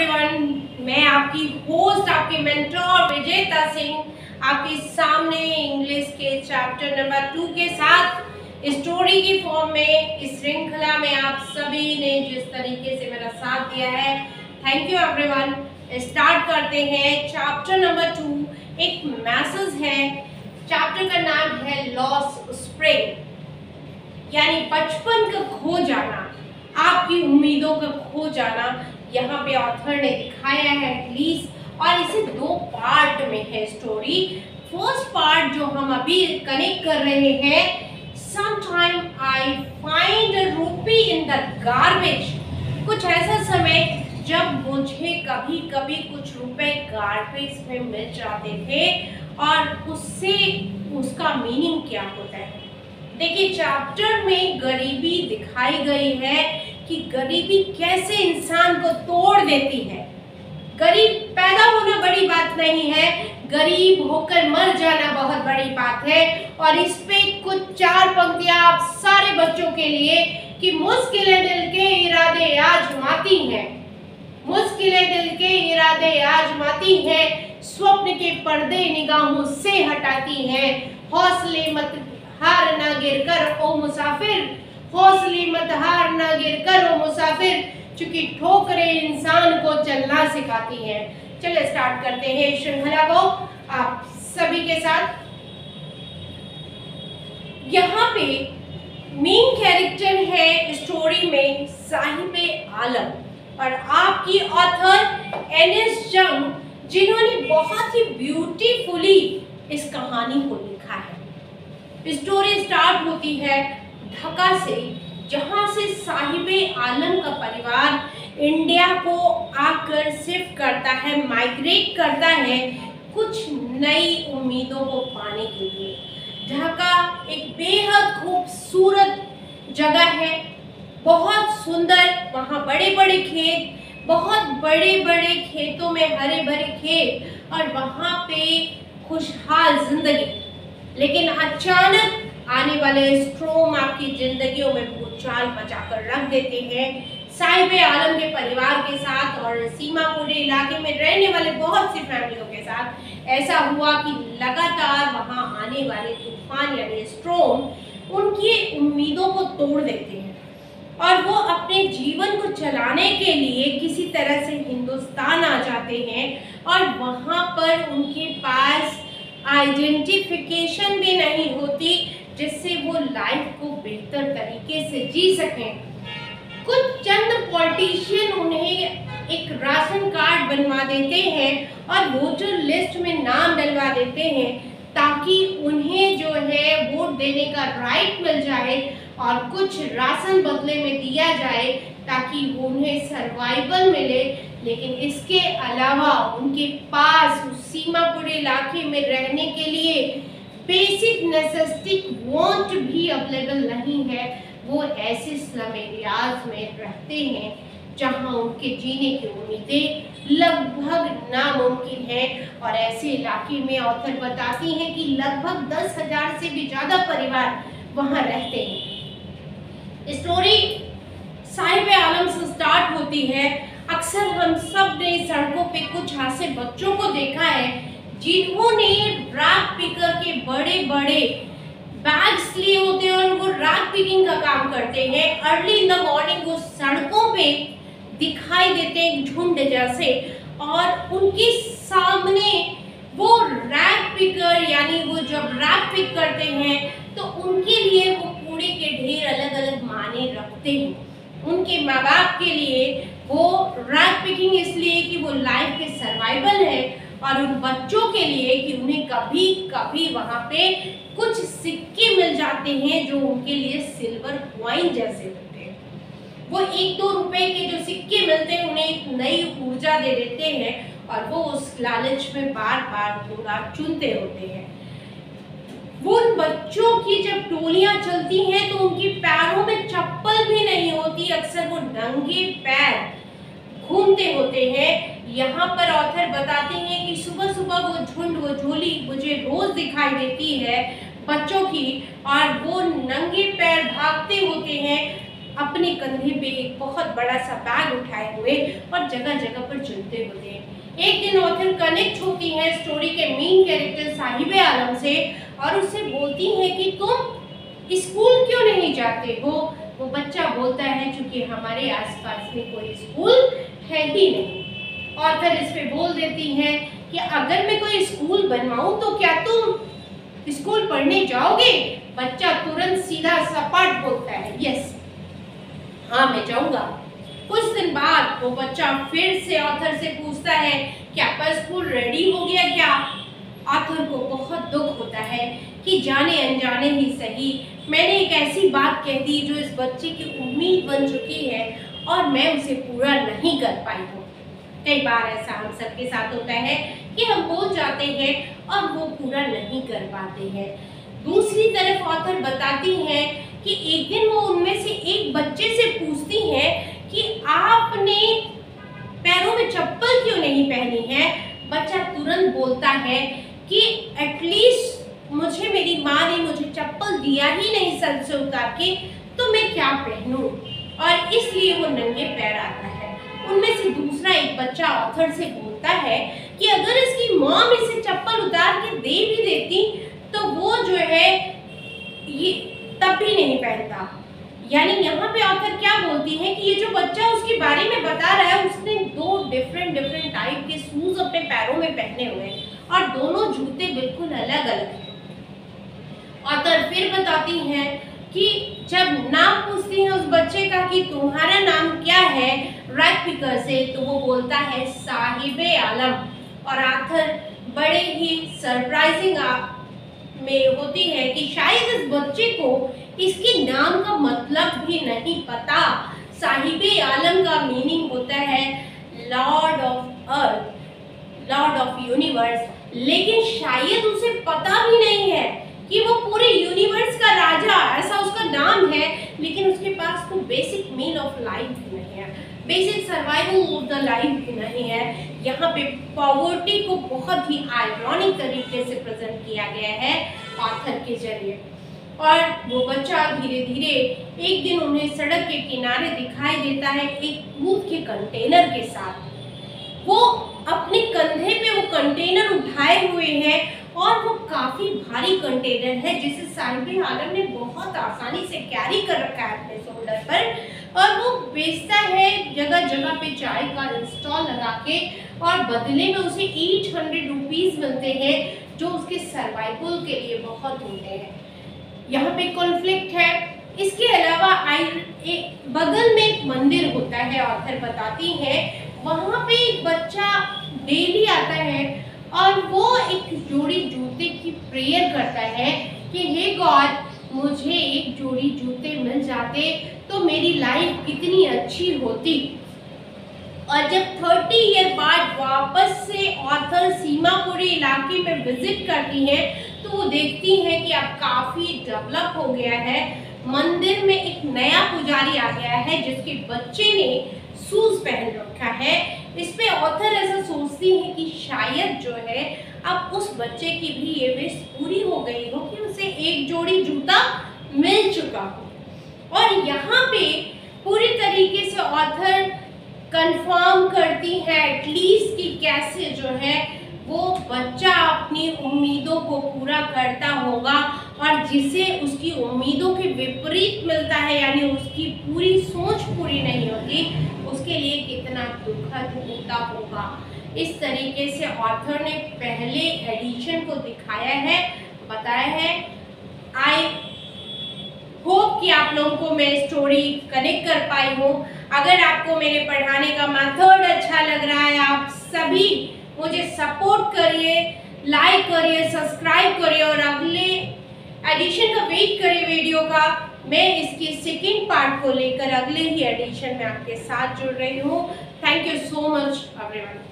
Everyone, मैं आपकी host, आपकी मेंटोर विजेता सिंह आपके सामने इंग्लिश के चैप्टर नंबर 2 के साथ स्टोरी की फॉर्म में इस श्रृंखला में आप सभी ने जिस तरीके से मेरा साथ दिया है, थैंक यू एवरीवन। स्टार्ट करते हैं चैप्टर नंबर 2। एक मैसेज है, चैप्टर का नाम है लॉस स्प्रिंग, यानी बचपन का खो जाना, आपकी उम्मीदों का खो जाना। यहाँ पे ऑथर ने दिखाया है एटलीस्ट, और इसे 2 पार्ट में है स्टोरी। फर्स्ट पार्ट जो हम अभी कनेक्ट कर रहे हैं, समटाइम आई फाइंड अ रूपी इन द गार्बेज। कुछ ऐसा समय जब मुझे कभी कभी कुछ रुपए गार्बेज में मिल जाते थे, और उससे उसका मीनिंग क्या होता है। देखिए, चैप्टर में गरीबी दिखाई गई है कि गरीबी कैसे इंसान को तोड़ देती है। गरीब पैदा होना बड़ी बात नहीं है, गरीब होकर मर जाना बहुत बड़ी बात है। और इस पे कुछ 4 पंक्तियां आप सारे बच्चों के लिए कि मुश्किलें दिल के इरादे आजमाती हैं, मुश्किलें दिल के इरादे आजमाती हैं, स्वप्न के पर्दे निगाहों से हटाती हैं। हौसले मत हार ना गिरकर ओ मुसाफिर, हौसले मत हार ना गिरकर ओ मुसाफिर, चूंकि ठोकरें इंसान को चलना सिखाती हैं। चलिए स्टार्ट करते हैं श्रृंखला को आप सभी के साथ। यहाँ पे मेन कैरेक्टर है स्टोरी में साहिबे आलम, और आपकी ऑथर एनएस जंग, जिन्होंने बहुत ही ब्यूटीफुली इस कहानी को लिखा है। स्टोरी स्टार्ट होती है ढाका से, जहां से साहिबे आलम का परिवार इंडिया को आकर शिफ्ट करता है, माइग्रेट करता है कुछ नई उम्मीदों को पाने के लिए। ढाका एक बेहद खूबसूरत जगह है, बहुत सुंदर। वहाँ बड़े बड़े खेत, बहुत बड़े बड़े खेतों में हरे भरे खेत, और वहाँ पे खुशहाल जिंदगी। लेकिन अचानक आने वाले स्ट्रोम आपकी जिंदगियों में भूचाल मचाकर रख देते हैं। साहिबे आलम के परिवार के साथ और सीमापुरी इलाके में रहने वाले बहुत सी फैमिलियों के साथ ऐसा हुआ कि लगातार वहां आने वाले तूफान यानी स्ट्रोम उनकी उम्मीदों को तोड़ देते हैं, और वो अपने जीवन को चलाने के लिए किसी तरह से हिंदुस्तान आ जाते हैं। और वहां पर उनके पास आइडेंटिफिकेशन भी नहीं होती, जिससे वो लाइफ को बेहतर तरीके से जी सकें। कुछ चंद पॉलिटिशियन उन्हें एक राशन कार्ड बनवा देते हैं और वोटर लिस्ट में नाम डलवा देते हैं, ताकि उन्हें जो है वोट देने का राइट मिल जाए और कुछ राशन बदले में दिया जाए, ताकि उन्हें सर्वाइवल मिले। लेकिन इसके अलावा उनके पास उस सीमापुरी इलाके में रहने के लिए बेसिक नेसेसिटी वांट भी अवेलेबल नहीं है। वो ऐसे स्लम एरियाज में रहते हैं जहां उनके जीने की उम्मीदें लगभग नामुमकिन है। और ऐसे इलाके में ऑथर बताती हैं कि लगभग 10,000 से भी ज़्यादा परिवार वहां रहते हैं। स्टोरी साहिबे आलम से स्टार्ट होती है। अक्सर हम सब ने सड़कों पे कुछ ऐसे बच्चों को देखा है जिन्होंने रैग पिकर के बड़े बड़े बैग्स लिए होते हैं और वो रैग पिकिंग का काम करते हैं। अर्ली इन द मॉर्निंग वो सड़कों पे दिखाई देते हैं झुंड जैसे, और उनके सामने वो रैग पिकर यानी वो जब रैग पिक करते हैं तो उनके लिए वो कूड़े के ढेर अलग अलग माने रखते हैं। उनके माँ बाप के लिए वो रैग पिकिंग इसलिए कि वो लाइफ के सर्वाइवल है, और उन बच्चों के लिए कि उन्हें कभी कभी वहाँ पे कुछ सिक्के मिल जाते हैं जो उनके लिए सिल्वर कॉइन जैसे होते हैं। वो 1-2 रुपए के जो सिक्के मिलते हैं उन्हें एक नई ऊर्जा दे देते हैं, और वो उस लालच में बार बार थोड़ा चुनते होते हैं। वो उन बच्चों की जब टोलियां चलती हैं तो उनके पैरों में चप्पल भी नहीं होती, अक्सर वो नंगे पैर घूमते होते हैं। यहाँ पर ऑथर बताते हैं कि सुबह सुबह वो झुंड, वो झोली मुझे रोज दिखाई देती है बच्चों की, और वो नंगे पैर भागते होते हैं अपने कंधे पे एक बहुत बड़ा सा बैग उठाए हुए और जगह जगह पर चलते होते हैं। एक दिन ऑथर कनेक्ट होती है स्टोरी के मेन कैरेक्टर साहिबे आलम से और उससे बोलती है कि तुम स्कूल क्यों नहीं जाते हो। वो बच्चा बोलता है क्योंकि हमारे आसपास में कोई स्कूल है ही नहीं। ऑथर इस पे बोल देती है कि अगर मैं कोई स्कूल बनवाऊं तो क्या तुम स्कूल पढ़ने जाओगे। बच्चा तुरंत सीधा सपाट बोलता है यस, हाँ मैं जाऊंगा। कुछ दिन बाद वो बच्चा फिर से ऑथर से पूछता है कि आपका स्कूल रेडी हो गया क्या। ऑथर को बहुत दुख होता है कि जाने अनजाने ही सही मैंने एक ऐसी बात कह दी जो इस बच्चे की उम्मीद बन चुकी है और मैं उसे पूरा नहीं कर पाई हूँ। कई बार ऐसा हम सबके साथ होता है कि हम बोल जाते हैं और वो पूरा नहीं कर पाते हैं। दूसरी तरफ ऑथर बताती है कि एक दिन वो उनमें से एक बच्चे से पूछती है कि आपने पैरों में चप्पल क्यों नहीं पहनी है। बच्चा तुरंत बोलता है कि एटलीस्ट मुझे मेरी माँ ने मुझे चप्पल दिया ही नहीं सर से उतार के, तो मैं क्या पहनूं, और इसलिए वो नंगे पैर आता है। उनमें से दूसरा एक बच्चा ऑथर से बोलता है कि अगर इसकी मॉम इसे चप्पल उतार के दे भी देती तो वो जो है ये तब भी नहीं पहनता। यानी यहाँ पे ऑथर क्या बोलती है कि ये जो बच्चा उसके बारे में बता रहा है उसने दो डिफरेंट टाइप के शूज अपने पैरों में पहने हुए और दोनों जूते बिल्कुल अलग अलग हैं। ऑथर फिर बताती है कि जब नाम पूछती है उस बच्चे का कि तुम्हारा नाम क्या है राइट पिकर से, तो वो बोलता है साहिबे आलम। और ऑथर बड़े ही सरप्राइजिंग में होती है कि शायद इस बच्चे को इसके नाम का मतलब भी नहीं पता। साहिबे आलम का मीनिंग होता है Lord of earth, Lord of universe, लेकिन शायद उसे पता भी नहीं है कि वो पूरे यूनिवर्स का राजा, ऐसा उसका नाम है, लेकिन उसके पास तो बेसिक मीन ऑफ लाइफ भी नहीं है, basic survival of the life भी नहीं है। यहाँ पे पॉवर्टी को बहुत ही आयरॉनिक तरीके से प्रेजेंट किया गया है ऑथर के जरिए। और वो बच्चा धीरे धीरे एक दिन उन्हें सड़क के किनारे दिखाई देता है एक दूध के कंटेनर के साथ। वो अपने कंधे पे वो कंटेनर उठाए हुए हैं और वो काफी भारी कंटेनर है जिसे साहिबे आलम ने बहुत आसानी से कैरी कर रखा है अपने शोल्डर पर, और वो बेचता है जगह जगह पे चाय का स्टॉल लगा के, और बदले में उसे 800 रुपीज मिलते हैं जो उसके सर्वाइवल के लिए बहुत होते हैं। यहाँ पे कॉन्फ्लिक्ट है। इसके अलावा बगल में एक मंदिर होता है, ऑथर बताती है वहाँ पे एक बच्चा डेली आता है और वो एक जोड़ी जूते की प्रेयर करता है कि हे गॉड मुझे एक जोड़ी जूते मिल जाते तो मेरी लाइफ कितनी अच्छी होती। और जब 30 ईयर बाद वापस से ऑथर सीमापुरी इलाके में विजिट करती है तो वो देखती है कि अब काफी डेवलप हो गया है। मंदिर में एक नया पुजारी आ गया है जिसके बच्चे ने शूज पहन रखा है। इस पे ऑथर ऐसा सोचती है कि शायद जो है अब उस बच्चे की भी ये विश पूरी हो गई हो कि उसे एक जोड़ी जूता मिल चुका हो। और यहाँ पे पूरी तरीके से ऑथर कंफर्म करती है एटलीस्ट कि कैसे जो है वो बच्चा अपनी उम्मीदों को पूरा करता होगा, और जिसे उसकी उम्मीदों के विपरीत मिलता है यानी उसकी पूरी सोच पूरी नहीं होती उसके लिए कितना दुखद होता होगा। इस तरीके से ऑथर ने पहले एडिशन को दिखाया है, बताया है। आई होप कि आप लोगों को मैं स्टोरी कनेक्ट कर पाई हूँ। अगर आपको मेरे पढ़ाने का मेथड अच्छा लग रहा है, आप सभी मुझे सपोर्ट करिए, लाइक करिए, सब्सक्राइब करिए और अगले एडिशन का वेट करिए वीडियो का। मैं इसकी सेकेंड पार्ट को लेकर अगले ही एडिशन में आपके साथ जुड़ रही हूँ। Thank you so much everyone.